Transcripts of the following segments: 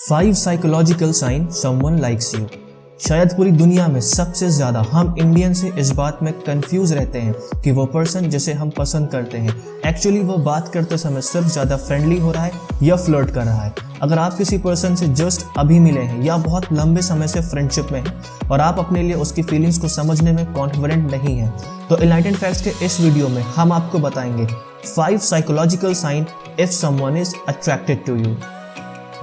5 psychological sign someone likes you. शायद पूरी दुनिया में सबसे ज्यादा हम इंडियन से इस बात में कंफ्यूज रहते हैं कि वो पर्सन जिसे हम पसंद करते हैं एक्चुअली वो बात करते समय सिर्फ ज्यादा फ्रेंडली हो रहा है या फ्लर्ट कर रहा है। अगर आप किसी पर्सन से जस्ट अभी मिले हैं या बहुत लंबे समय से फ्रेंडशिप में हैं और आप अपने लिए उसकी फीलिंग्स को समझने में कॉन्फिडेंट नहीं हैं, तो एनलाइटेंड फैक्ट्स के इस वीडियो में हम आपको बताएंगे 5 psychological sign if someone is attracted to you.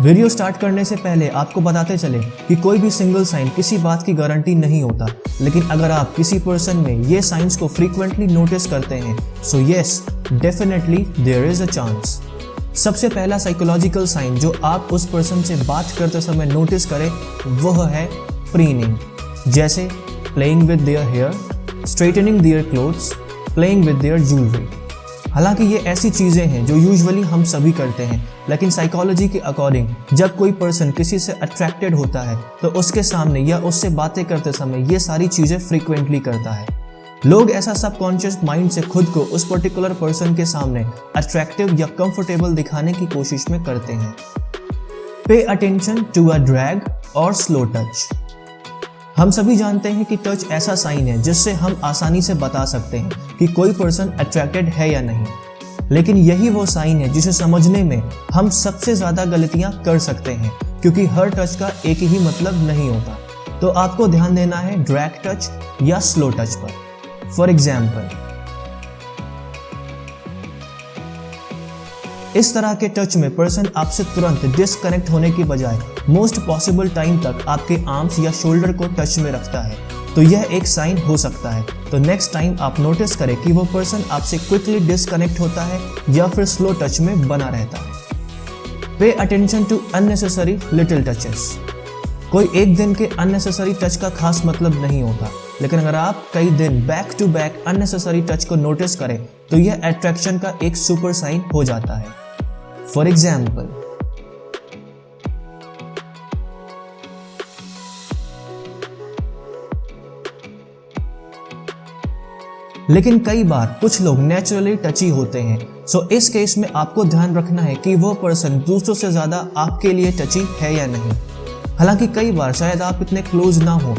Video start करने से पहले आपको बताते चले कि कोई भी सिंगल साइन किसी बात की गारंटी नहीं होता, लेकिन अगर आप किसी पर्सन में ये साइंस को फ्रीक्वेंटली नोटिस करते हैं so yes definitely there is a chance. सबसे पहला साइकोलॉजिकल साइन जो आप उस पर्सन से बात करते समय नोटिस करें वह है प्रीनिंग, जैसे playing with their hair, straightening their clothes, playing with their jewellery. हालांकि ये ऐसी चीजें हैं जो यूजुअली हम सभी करते हैं, लेकिन साइकोलॉजी के अकॉर्डिंग जब कोई पर्सन किसी से अट्रैक्टेड होता है तो उसके सामने या उससे बातें करते समय ये सारी चीजें फ्रीक्वेंटली करता है। लोग ऐसा सबकॉन्शियस माइंड से खुद को उस पर्टिकुलर पर्सन के सामने अट्रैक्टिव या कंफर्टेबल दिखाने की कोशिश में करते हैं। Pay attention to a drag और स्लो टच। हम सभी जानते हैं कि टच ऐसा साइन है जिससे हम आसानी से बता सकते हैं कि कोई पर्सन अट्रैक्टेड है या नहीं, लेकिन यही वो साइन है जिसे समझने में हम सबसे ज्यादा गलतियां कर सकते हैं, क्योंकि हर टच का एक ही मतलब नहीं होता। तो आपको ध्यान देना है ड्रैग टच या स्लो टच पर। फॉर एग्जाम्पल, इस तरह के टच में पर्सन आपसे तुरंत डिस्कनेक्ट होने की बजाय मोस्ट पॉसिबल टाइम तक आपके आर्म्स या शोल्डर को टच में रखता है, तो यह एक साइन हो सकता है। तो नेक्स्ट टाइम आप नोटिस करें कि वो पर्सन आपसे क्विकली डिस्कनेक्ट होता है या फिर स्लो टच में बना रहता है। Pay attention to unnecessary little touches. कोई एक दिन के अननेसेसरी टच का खास मतलब नहीं होता, लेकिन अगर आप कई दिन back to back unnecessary touch को नोटिस करें तो यह अट्रैक्शन का एक सुपर साइन हो जाता है। फॉर एग्जाम्पल, लेकिन कई बार कुछ लोग नेचुरली टची होते हैं, सो इस केस में आपको ध्यान रखना है कि वो पर्सन दूसरों से ज्यादा आपके लिए टची है या नहीं। हालांकि कई बार शायद आप इतने क्लोज ना हो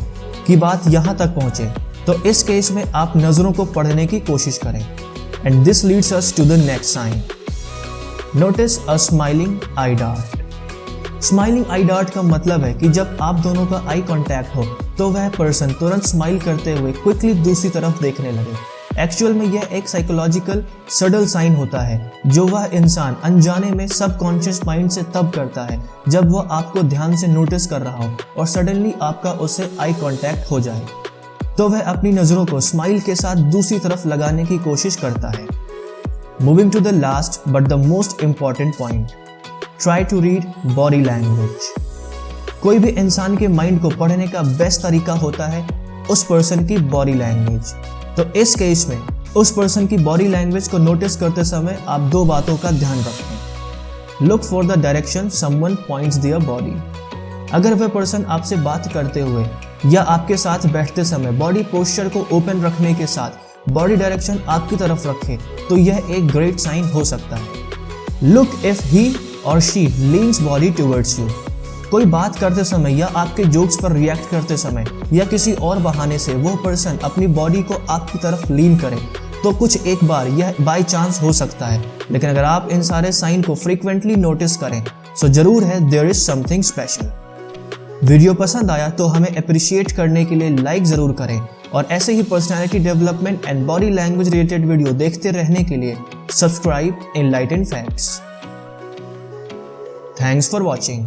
कि बात यहां तक पहुंचे, तो इस केस में आप नजरों को पढ़ने की कोशिश करें। And this leads us to the next sign. Notice a smiling eye dart. Smiling eye dart का मतलब है कि जब आप दोनों का आई कांटेक्ट हो तो वह पर्सन तुरंत स्माइल करते हुए क्विकली दूसरी तरफ देखने लगे। एक्चुअल में यह एक साइकोलॉजिकल सडल साइन होता है जो वह इंसान अनजाने में सबकॉन्शियस माइंड से तब करता है जब वह आपको ध्यान से नोटिस कर रहा हो और सडनली आपका उससे आई कांटेक्ट हो जाए, तो वह अपनी नजरों को स्माइल के साथ दूसरी तरफ लगाने की कोशिश करता है। Moving to the last but the most important point, try to read body language. कोई भी इंसान के माइंड को पढ़ने का बेस्ट तरीका होता है उस पर्सन की बॉडी लैंग्वेज। तो इस केस में उस पर्सन की बॉडी लैंग्वेज को नोटिस करते समय आप 2 बातों का ध्यान रखें। Look for the direction someone points their body. अगर वह पर्सन आपसे बात करते हुए या आपके साथ बैठते समय बॉडी पोस्चर को ओपन रखने के साथ बॉडी डायरेक्शन आपकी तरफ रखे तो यह एक ग्रेट साइन हो सकता है। लुक इफ ही और she leans body towards you. कोई बात करते समय या आपके जोक्स पर रिएक्ट करते समय या किसी और बहाने से वो पर्सन अपनी बॉडी को आपकी तरफ लीन करे तो कुछ एक बार यह बाय चांस हो सकता है, लेकिन अगर आप इन सारे साइन को फ्रीक्वेंटली नोटिस करें सो जरूर है there is something special. Video पसंद आया तो हमें अप्रिशिएट करने के लिए लाइक जरूर करें और ऐसे ही personality development and body language related video देखते रहने के लिए subscribe enlightened facts. Thanks for watching.